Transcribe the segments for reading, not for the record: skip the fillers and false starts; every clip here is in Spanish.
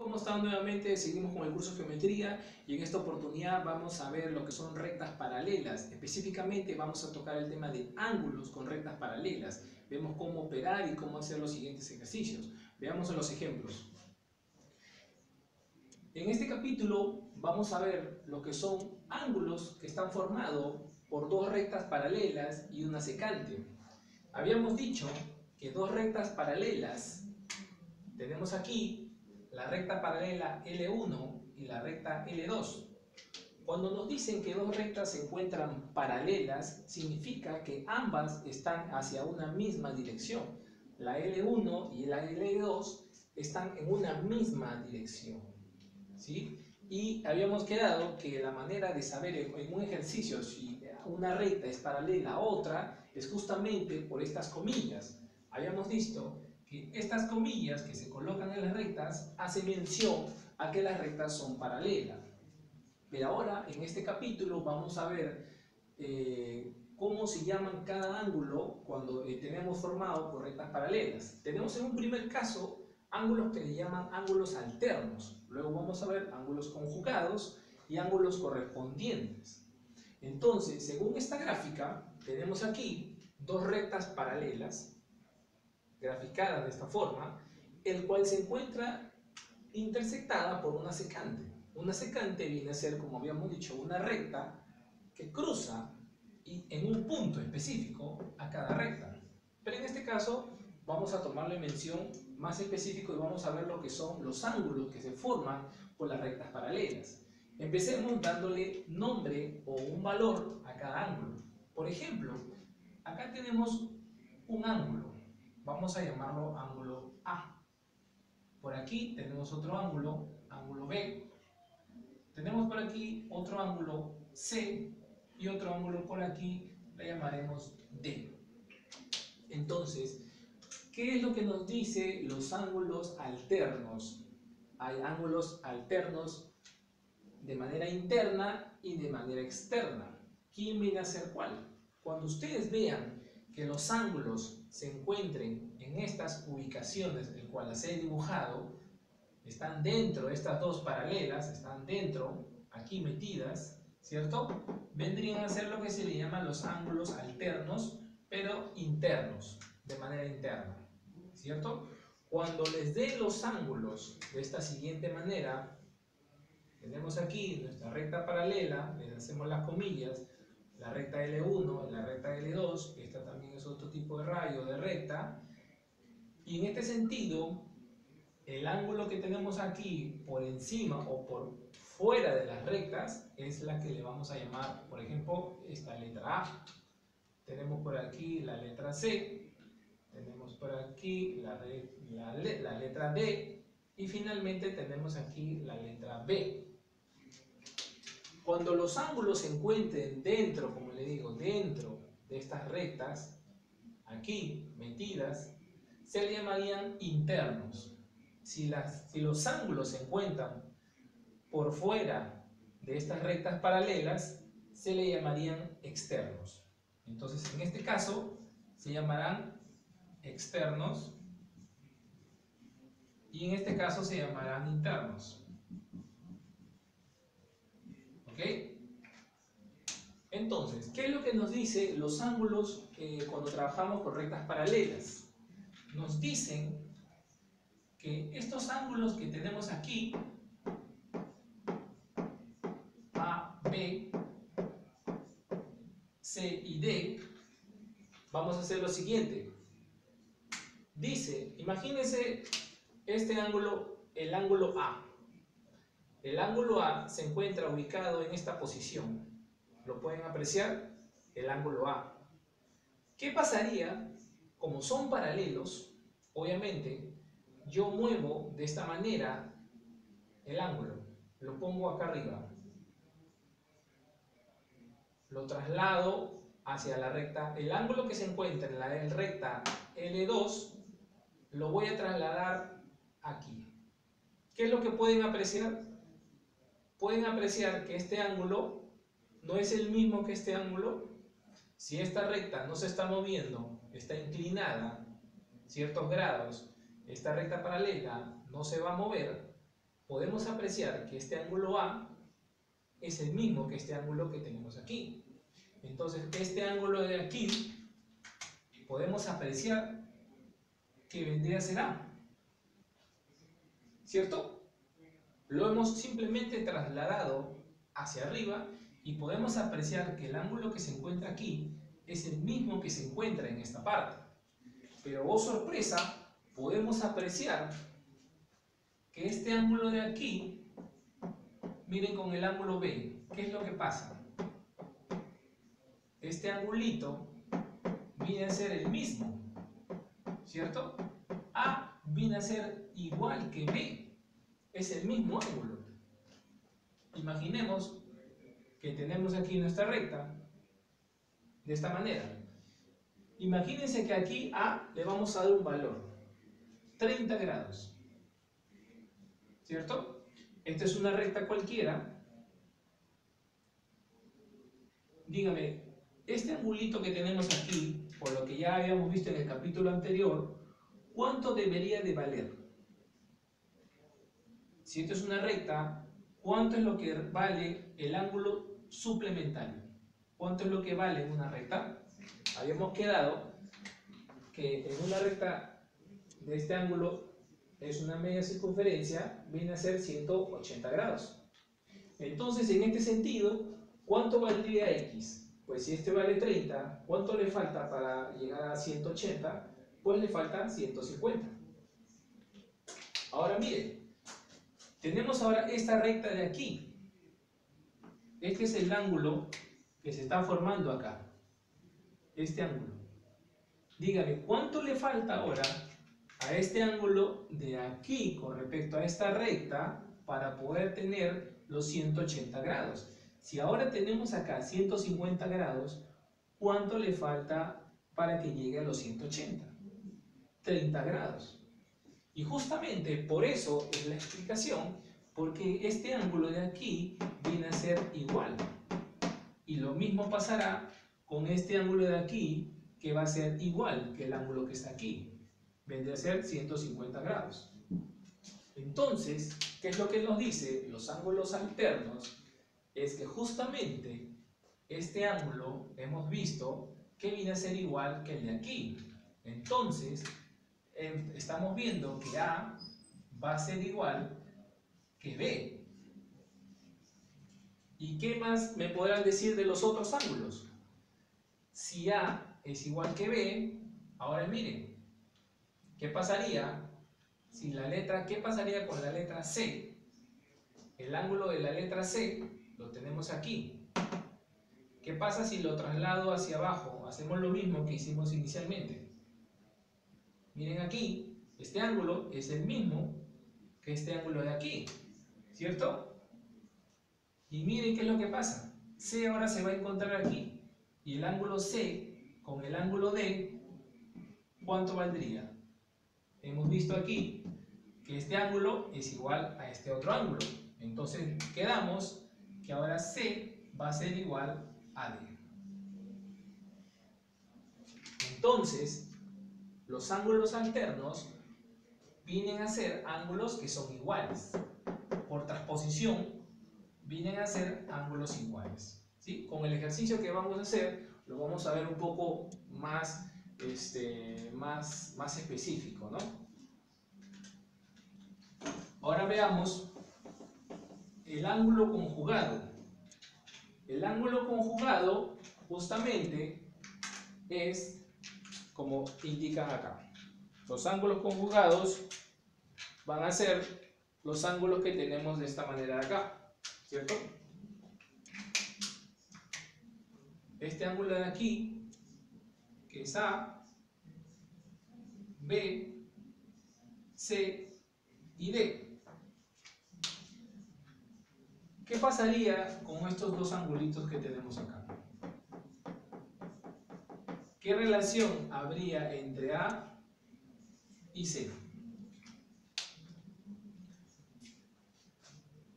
¿Cómo están nuevamente? Seguimos con el curso de geometría y en esta oportunidad vamos a ver lo que son rectas paralelas. Específicamente vamos a tocar el tema de ángulos con rectas paralelas. Vemos cómo operar y cómo hacer los siguientes ejercicios. Veamos los ejemplos. En este capítulo vamos a ver lo que son ángulos que están formados por dos rectas paralelas y una secante. Habíamos dicho que dos rectas paralelas tenemos aquí la recta paralela L1 y la recta L2. Cuando nos dicen que dos rectas se encuentran paralelas, significa que ambas están hacia una misma dirección. La L1 y la L2 están en una misma dirección, ¿sí? Y habíamos quedado que la manera de saber en un ejercicio si una recta es paralela a otra es justamente por estas comillas. Habíamos visto que estas comillas que se colocan en las rectas hacen mención a que las rectas son paralelas. Pero ahora, en este capítulo, vamos a ver cómo se llaman cada ángulo cuando tenemos formado por rectas paralelas. Tenemos en un primer caso ángulos que le llaman ángulos alternos. Luego vamos a ver ángulos conjugados y ángulos correspondientes. Entonces, según esta gráfica, tenemos aquí dos rectas paralelas, graficadas de esta forma, el cual se encuentra intersectada por una secante. Una secante viene a ser, como habíamos dicho, una recta que cruza en un punto específico a cada recta. Pero en este caso vamos a tomarle mención más específico y vamos a ver lo que son los ángulos que se forman por las rectas paralelas. Empecemos dándole nombre o un valor a cada ángulo. Por ejemplo, acá tenemos un ángulo. Vamos a llamarlo ángulo A. Por aquí tenemos otro ángulo, ángulo B. Tenemos por aquí otro ángulo C y otro ángulo por aquí, le llamaremos D. Entonces, ¿qué es lo que nos dice los ángulos alternos? Hay ángulos alternos de manera interna y de manera externa. ¿Quién viene a ser cuál? Cuando ustedes vean que los ángulos se encuentren en estas ubicaciones, el cual las he dibujado, están dentro de estas dos paralelas, están dentro, aquí metidas, ¿cierto? Vendrían a ser lo que se le llaman los ángulos alternos, pero internos, de manera interna, ¿cierto? Cuando les dé los ángulos de esta siguiente manera, tenemos aquí nuestra recta paralela, les hacemos las comillas, la recta L1 y la recta L2, esta también es otro tipo de rayo de recta, y en este sentido, el ángulo que tenemos aquí por encima o por fuera de las rectas es la que le vamos a llamar, por ejemplo, esta letra A. Tenemos por aquí la letra C, tenemos por aquí la letra D y finalmente tenemos aquí la letra B. Cuando los ángulos se encuentren dentro, como le digo, dentro de estas rectas, aquí metidas, se le llamarían internos. Si los ángulos se encuentran por fuera de estas rectas paralelas, se le llamarían externos. Entonces, en este caso, se llamarán externos y en este caso se llamarán internos. ¿Ok? Entonces, ¿qué es lo que nos dice los ángulos cuando trabajamos con rectas paralelas? Nos dicen que estos ángulos que tenemos aquí, A, B, C y D, vamos a hacer lo siguiente. Dice, imagínense este ángulo, el ángulo A. El ángulo A se encuentra ubicado en esta posición. ¿Lo pueden apreciar? El ángulo A. ¿Qué pasaría? Como son paralelos, obviamente, yo muevo de esta manera el ángulo. Lo pongo acá arriba. Lo traslado hacia la recta. El ángulo que se encuentra en la recta L2 lo voy a trasladar aquí. ¿Qué es lo que pueden apreciar? Pueden apreciar que este ángulo no es el mismo que este ángulo. Si esta recta no se está moviendo, está inclinada ciertos grados, esta recta paralela no se va a mover, podemos apreciar que este ángulo A es el mismo que este ángulo que tenemos aquí. Entonces, este ángulo de aquí podemos apreciar que vendría a ser A, ¿cierto? Lo hemos simplemente trasladado hacia arriba y podemos apreciar que el ángulo que se encuentra aquí es el mismo que se encuentra en esta parte. Pero, oh sorpresa, podemos apreciar que este ángulo de aquí, miren con el ángulo B, ¿qué es lo que pasa? Este angulito viene a ser el mismo, ¿cierto? A viene a ser igual que B, es el mismo ángulo. Imaginemos que tenemos aquí nuestra recta de esta manera. Imagínense que aquí A le vamos a dar un valor, 30 grados, ¿cierto? Esta es una recta cualquiera. Dígame, este angulito que tenemos aquí, por lo que ya habíamos visto en el capítulo anterior, ¿cuánto debería de valer? Si esto es una recta, ¿cuánto es lo que vale el ángulo suplementario? ¿Cuánto es lo que vale una recta? Habíamos quedado que en una recta de este ángulo es una media circunferencia, viene a ser 180 grados. Entonces, en este sentido, ¿cuánto valdría X? Pues si este vale 30, ¿cuánto le falta para llegar a 180? Pues le falta 150. Ahora miren, tenemos ahora esta recta de aquí. Este es el ángulo que se está formando acá. Este ángulo. Dígame, ¿cuánto le falta ahora a este ángulo de aquí con respecto a esta recta para poder tener los 180 grados? Si ahora tenemos acá 150 grados, ¿cuánto le falta para que llegue a los 180? 30 grados. Y justamente por eso es la explicación, porque este ángulo de aquí viene a ser igual. Y lo mismo pasará con este ángulo de aquí, que va a ser igual que el ángulo que está aquí. Vendría a ser 150 grados. Entonces, ¿qué es lo que nos dice los ángulos alternos? Es que justamente este ángulo hemos visto que viene a ser igual que el de aquí. Entonces, estamos viendo que A va a ser igual que B. ¿Y qué más me podrán decir de los otros ángulos? Si A es igual que B, ahora miren, ¿qué pasaría si qué pasaría con la letra C? El ángulo de la letra C lo tenemos aquí. ¿Qué pasa si lo traslado hacia abajo? Hacemos lo mismo que hicimos inicialmente. Miren aquí, este ángulo es el mismo que este ángulo de aquí, ¿cierto? Y miren qué es lo que pasa. C ahora se va a encontrar aquí. Y el ángulo C con el ángulo D, ¿cuánto valdría? Hemos visto aquí que este ángulo es igual a este otro ángulo. Entonces quedamos que ahora C va a ser igual a D. Entonces, los ángulos alternos vienen a ser ángulos que son iguales. Por transposición, vienen a ser ángulos iguales. ¿Sí? Con el ejercicio que vamos a hacer, lo vamos a ver un poco más, más específico, ¿no? Ahora veamos el ángulo conjugado. El ángulo conjugado justamente es como indican acá. Los ángulos conjugados van a ser los ángulos que tenemos de esta manera de acá, ¿cierto? Este ángulo de aquí, que es A, B, C y D. ¿Qué pasaría con estos dos angulitos que tenemos acá? ¿Qué relación habría entre A y C?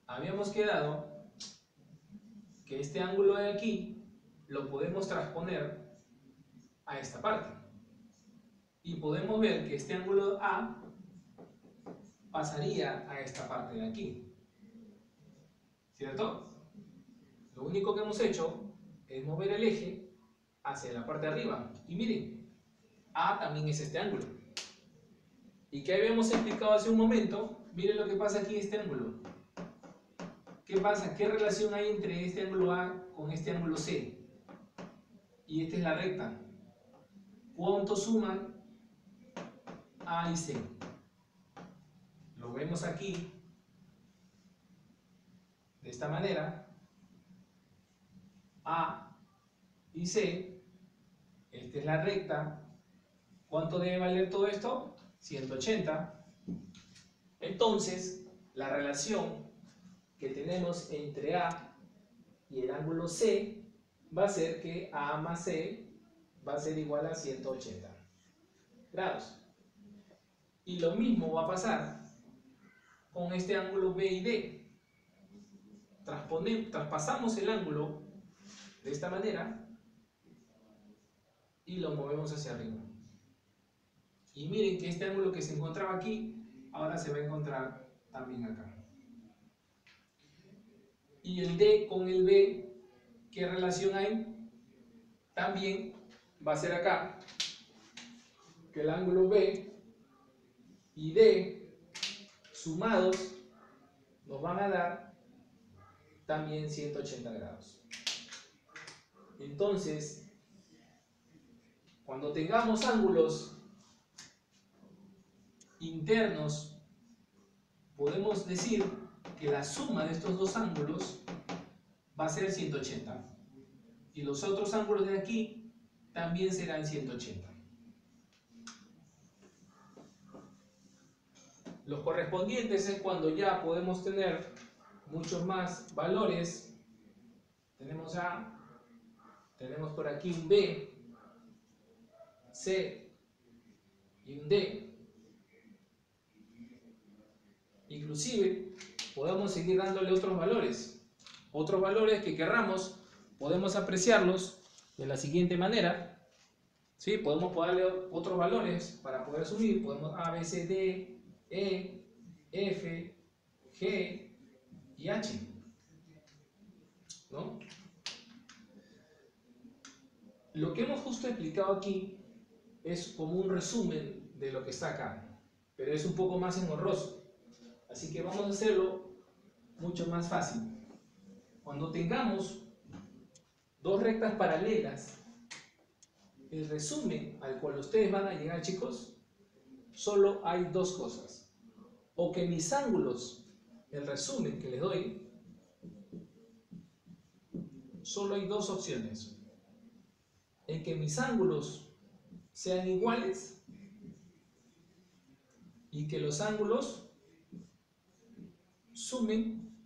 Habíamos quedado que este ángulo de aquí lo podemos transponer a esta parte. Y podemos ver que este ángulo A pasaría a esta parte de aquí, ¿cierto? Lo único que hemos hecho es mover el eje hacia la parte de arriba. Y miren, A también es este ángulo. ¿Y qué habíamos explicado hace un momento? Miren lo que pasa aquí en este ángulo. ¿Qué pasa? ¿Qué relación hay entre este ángulo A con este ángulo C? Y esta es la recta. ¿Cuánto suman A y C? Lo vemos aquí de esta manera. A y C, esta es la recta. ¿Cuánto debe valer todo esto? 180. Entonces, la relación que tenemos entre A y el ángulo C va a ser que A más C va a ser igual a 180 grados. Y lo mismo va a pasar con este ángulo B y D. Traspasamos el ángulo de esta manera y lo movemos hacia arriba. Y miren que este ángulo que se encontraba aquí, ahora se va a encontrar también acá. Y el D con el B, ¿qué relación hay? También va a ser acá, que el ángulo B y D sumados nos van a dar también 180 grados. Entonces, cuando tengamos ángulos internos, podemos decir que la suma de estos dos ángulos va a ser 180. Y los otros ángulos de aquí también serán 180. Los correspondientes es cuando ya podemos tener muchos más valores. Tenemos A, tenemos por aquí un B, C y un D. Inclusive podemos seguir dándole otros valores que querramos, podemos apreciarlos de la siguiente manera. ¿Sí? Podemos darle otros valores para poder subir. Podemos A, B, C, D, E, F, G y H, ¿no? Lo que hemos justo explicado aquí es como un resumen de lo que está acá, pero es un poco más engorroso. Así que vamos a hacerlo mucho más fácil. Cuando tengamos dos rectas paralelas, el resumen al cual ustedes van a llegar, chicos, solo hay dos cosas. O que mis ángulos, el resumen que les doy, solo hay dos opciones. En que mis ángulos sean iguales y que los ángulos sumen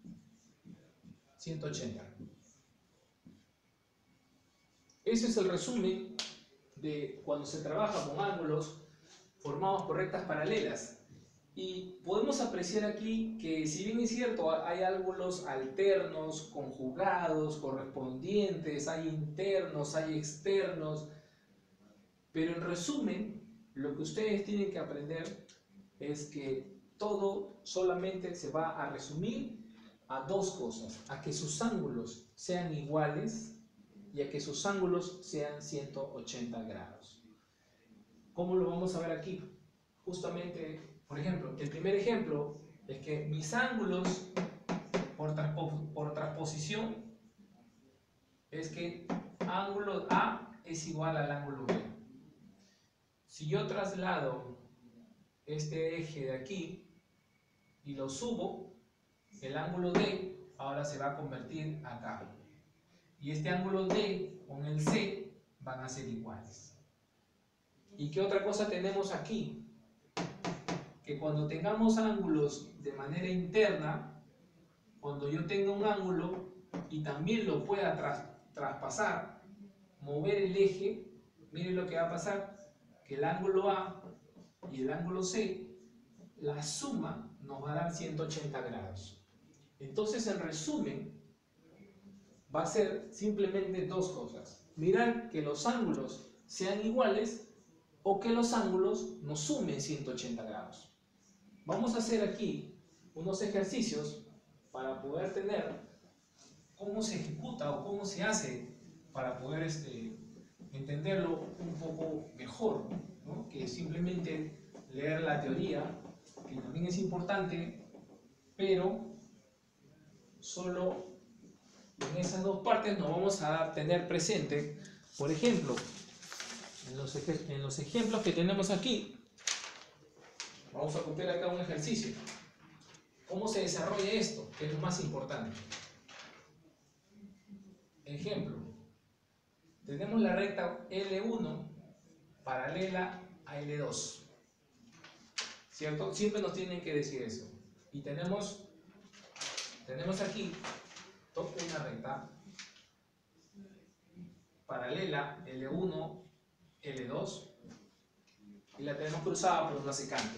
180. Ese es el resumen de cuando se trabaja con ángulos formados por rectas paralelas. Y podemos apreciar aquí que, si bien es cierto, hay ángulos alternos, conjugados, correspondientes, hay internos, hay externos, pero en resumen, lo que ustedes tienen que aprender es que todo solamente se va a resumir a dos cosas: a que sus ángulos sean iguales y a que sus ángulos sean 180 grados. ¿Cómo lo vamos a ver aquí? Justamente, por ejemplo, el primer ejemplo es que mis ángulos por transposición es que ángulo A es igual al ángulo B. Si yo traslado este eje de aquí y lo subo, el ángulo D ahora se va a convertir acá. Y este ángulo D con el C van a ser iguales. ¿Y qué otra cosa tenemos aquí? Que cuando tengamos ángulos de manera interna, cuando yo tenga un ángulo y también lo pueda traspasar, mover el eje, miren lo que va a pasar, que el ángulo A y el ángulo C, la suma nos va a dar 180 grados. Entonces, en resumen, va a ser simplemente dos cosas: mirar que los ángulos sean iguales o que los ángulos nos sumen 180 grados. vamos a hacer aquí unos ejercicios para poder tener cómo se ejecuta o cómo se hace para poder entenderlo un poco mejor, ¿no? Que simplemente leer la teoría, que también es importante, pero solo en esas dos partes nos vamos a tener presente. Por ejemplo, en los ejemplos que tenemos aquí, vamos a copiar acá un ejercicio. ¿Cómo se desarrolla esto? Que es lo más importante. Ejemplo, tenemos la recta L1 paralela a L2, ¿cierto? Siempre nos tienen que decir eso. Y tenemos aquí una recta paralela L1, L2 y la tenemos cruzada por una secante.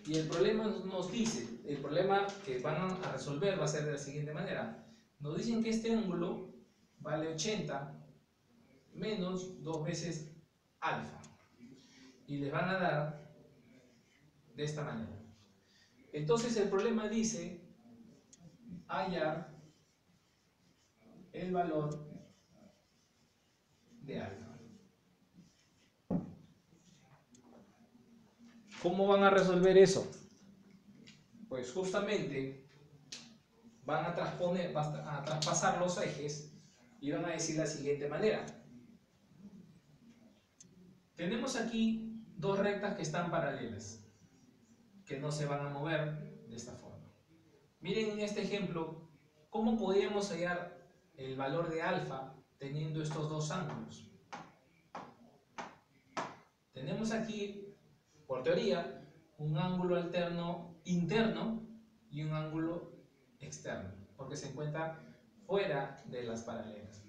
Y el problema nos dice, el problema que van a resolver va a ser de la siguiente manera. Nos dicen que este ángulo vale 80 menos 2 veces alfa. Y les van a dar de esta manera. Entonces el problema dice hallar el valor de alfa. ¿Cómo van a resolver eso? Pues justamente van a traspasar los ejes y van a decir la siguiente manera. Tenemos aquí dos rectas que están paralelas, que no se van a mover de esta forma. Miren en este ejemplo, ¿cómo podríamos hallar el valor de alfa teniendo estos dos ángulos? Tenemos aquí, por teoría, un ángulo alterno interno y un ángulo externo, porque se encuentra fuera de las paralelas.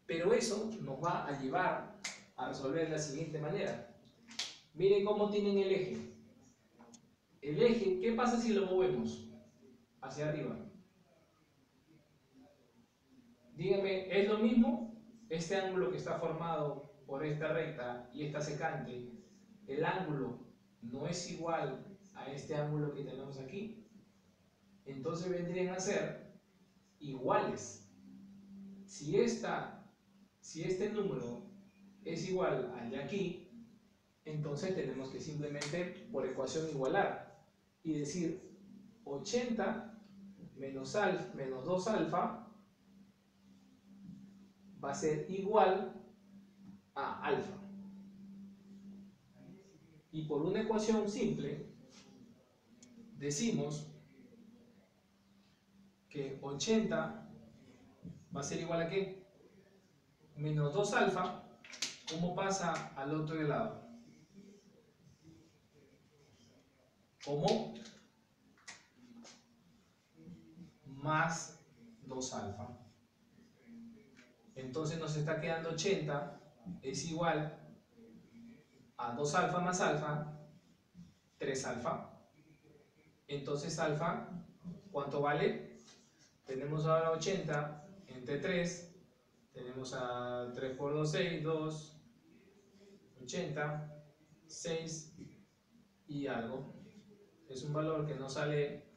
Pero eso nos va a llevar a resolver de la siguiente manera. Miren cómo tienen el eje. El eje, ¿qué pasa si lo movemos hacia arriba? Díganme, ¿es lo mismo? Este ángulo que está formado por esta recta y esta secante, el ángulo no es igual a este ángulo que tenemos aquí. Entonces vendrían a ser iguales. Si este número es igual al de aquí, entonces tenemos que simplemente por ecuación igualar y decir 80 menos 2 alfa va a ser igual a alfa. Y por una ecuación simple decimos que 80 va a ser igual a ¿qué? Menos 2 alfa. ¿Cómo pasa al otro lado? Como más 2 alfa. Entonces nos está quedando 80 es igual a 2 alfa más alfa, 3 alfa. Entonces alfa, ¿cuánto vale? Tenemos ahora 80 entre 3, tenemos a 3 por 2, 6, 2, 80, 6 y algo. Es un valor que no sale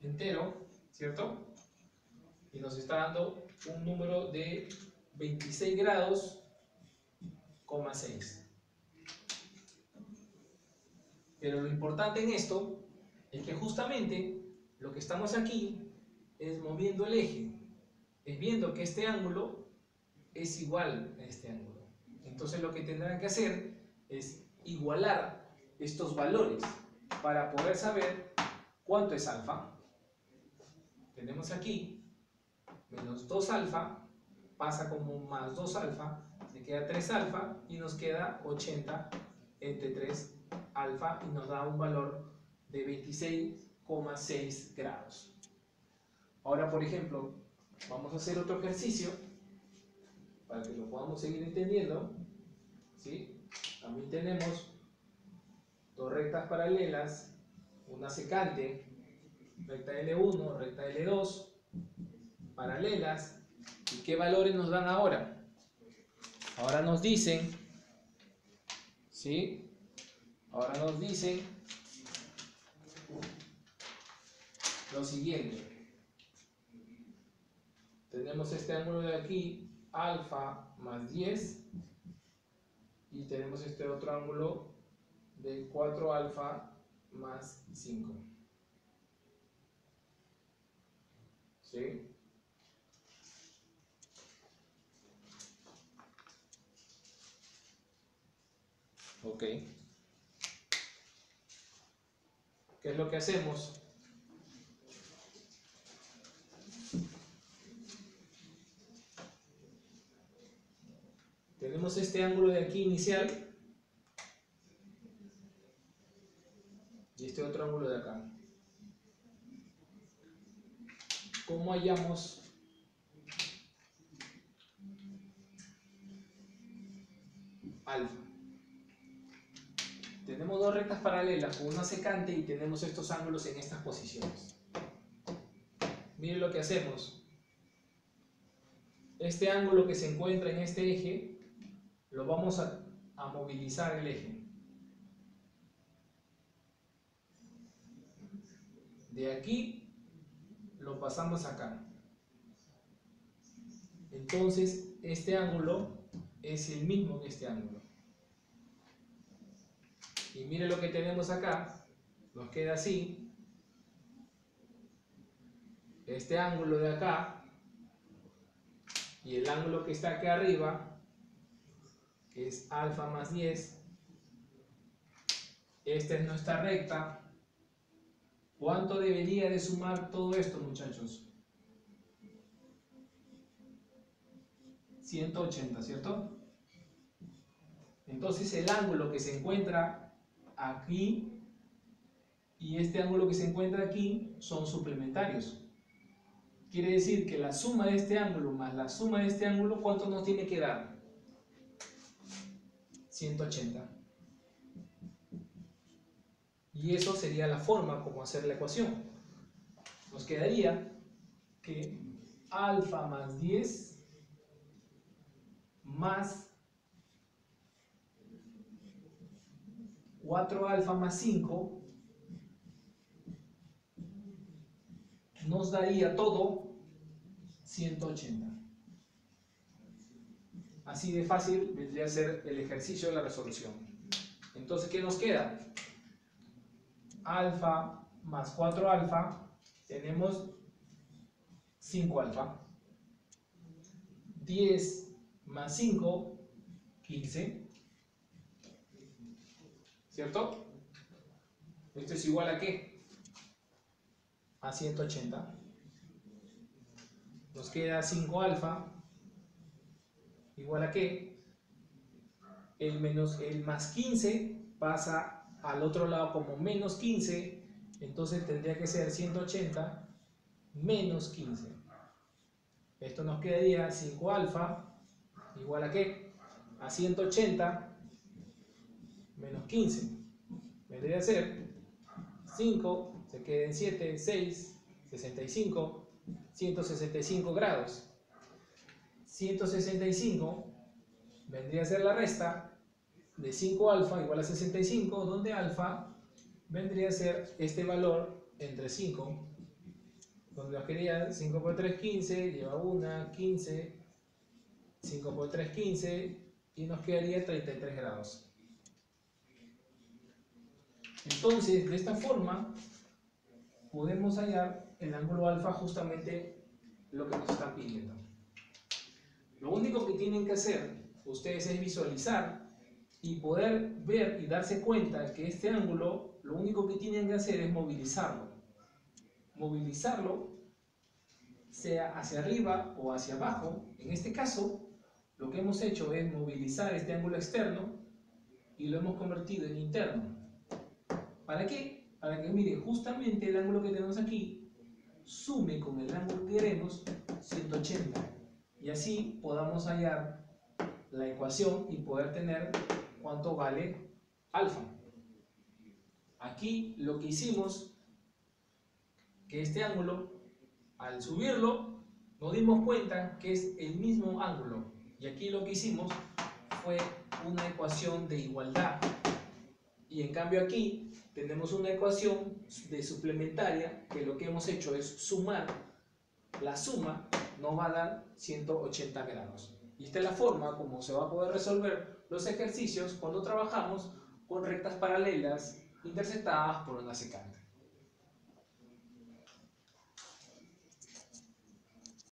entero, ¿cierto? Y nos está dando un número de 26 grados, 6. Pero lo importante en esto es que justamente lo que estamos aquí es moviendo el eje, es viendo que este ángulo es igual a este ángulo. Entonces lo que tendrán que hacer es igualar estos valores para poder saber cuánto es alfa. Tenemos aquí menos 2 alfa, pasa como más 2 alfa, se queda 3 alfa y nos queda 80 entre 3 alfa y nos da un valor de 26,6 grados. Ahora, por ejemplo, vamos a hacer otro ejercicio para que lo podamos seguir entendiendo, ¿sí? También tenemos dos rectas paralelas, una secante, recta L1, recta L2, paralelas. ¿Y qué valores nos dan ahora? Ahora nos dicen, ¿sí? Ahora nos dicen lo siguiente. Tenemos este ángulo de aquí, alfa más 10, y tenemos este otro ángulo de 4 alfa más 5. ¿Sí? Ok. ¿Qué es lo que hacemos? Tenemos este ángulo de aquí inicial y este otro ángulo de acá. ¿Cómo hallamos alfa? Tenemos dos rectas paralelas con una secante y tenemos estos ángulos en estas posiciones. Miren lo que hacemos. Este ángulo que se encuentra en este eje, lo vamos a movilizar el eje. De aquí lo pasamos acá. Entonces, este ángulo es el mismo que este ángulo. Y mire lo que tenemos acá, nos queda así. Este ángulo de acá y el ángulo que está aquí arriba, que es alfa más 10. Esta es nuestra recta. ¿Cuánto debería de sumar todo esto, muchachos? 180, ¿cierto? Entonces el ángulo que se encuentra aquí y este ángulo que se encuentra aquí son suplementarios. Quiere decir que la suma de este ángulo más la suma de este ángulo, ¿cuánto nos tiene que dar? 180. Y eso sería la forma como hacer la ecuación. Nos quedaría que alfa más 10 más 4 alfa más 5 nos daría todo 180. Así de fácil vendría a ser el ejercicio de la resolución. Entonces, ¿qué nos queda? Alfa más 4 alfa, tenemos 5 alfa. 10 más 5, 15. ¿Cierto? ¿Esto es igual a qué? A 180. Nos queda 5 alfa igual a qué? El más 15 pasa al otro lado como menos 15, entonces tendría que ser 180 menos 15. Esto nos quedaría 5 alfa igual a qué? A 180 menos 15. Vendría a ser 5, se queden 7, 6, 65, 165 grados. 165 vendría a ser la resta de 5 alfa igual a 65, donde alfa vendría a ser este valor entre 5, donde nos quería 5 por 3, 15, lleva 1, 15, 5 por 3, 15, y nos quedaría 33 grados. Entonces, de esta forma, podemos hallar el ángulo alfa, justamente lo que nos están pidiendo. Lo único que tienen que hacer ustedes es visualizar y poder ver y darse cuenta que este ángulo, lo único que tienen que hacer es movilizarlo. Movilizarlo, sea hacia arriba o hacia abajo. En este caso, lo que hemos hecho es movilizar este ángulo externo y lo hemos convertido en interno. ¿Para qué? Para que miren, justamente el ángulo que tenemos aquí sume con el ángulo que queremos, 180. Y así podamos hallar la ecuación y poder tener cuánto vale alfa. Aquí lo que hicimos, que este ángulo, al subirlo, nos dimos cuenta que es el mismo ángulo. Y aquí lo que hicimos fue una ecuación de igualdad. Y en cambio aquí tenemos una ecuación de suplementaria que lo que hemos hecho es sumar. La suma nos va a dar 180 grados. Y esta es la forma como se va a poder resolver los ejercicios cuando trabajamos con rectas paralelas intersectadas por una secante.